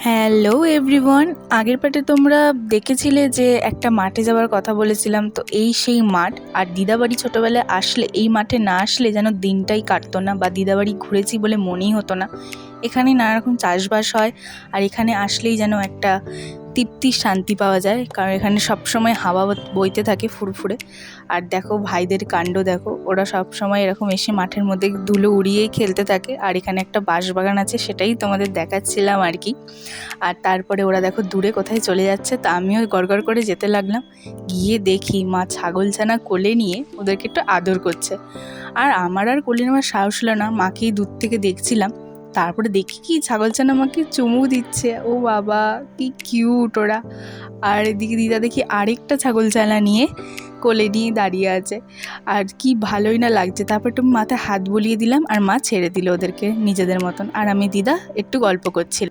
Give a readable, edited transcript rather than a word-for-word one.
Hello everyone, আগের পার্টে তোমরা দেখেছিলে যে একটা মাঠে যাওয়ার কথা বলেছিলাম। তো এই সেই মাঠ। আর দিদাবাড়ি ছোটোবেলায় আসলে এই মাঠে না আসলে যেন দিনটাই কাটতো না, বা দিদাবাড়ি ঘুরেছি বলে মনেই হতো না। এখানে নানা রকম চাষবাস হয়, আর এখানে আসলেই যেন একটা তৃপ্তির শান্তি পাওয়া যায়, কারণ এখানে সবসময় হাওয়া বইতে থাকে ফুরফুরে। আর দেখো ভাইদের কাণ্ড দেখো, ওরা সবসময় এরকম এসে মাঠের মধ্যে ধুলো উড়িয়েই খেলতে থাকে। আর এখানে একটা বাঁশবাগান আছে, সেটাই তোমাদের দেখাচ্ছিলাম আর কি। আর তারপরে ওরা দেখো দূরে কোথায় চলে যাচ্ছে, তা আমিও গড়গড় করে যেতে লাগলাম। গিয়ে দেখি মা ছাগলছানা কোলে নিয়ে ওদেরকে একটু আদর করছে। আর আমার আর কোলে নেওয়ার সাহস হলো না, মাকেই দূর থেকে দেখছিলাম। তারপরে দেখি কি ছাগলছানা আমাকে চুমু দিচ্ছে। ও বাবা, কি কিউট ওরা! আর এদিকে দিদা দেখি আরেকটা ছাগলছানা নিয়ে কোলে নিয়ে দাঁড়িয়ে আছে। আর কি ভালোই না লাগছে। তারপর একটু মাথায় হাত বুলিয়ে দিলাম, আর মা ছেড়ে দিল ওদেরকে নিজেদের মতন। আর আমি দিদা একটু গল্প করছি।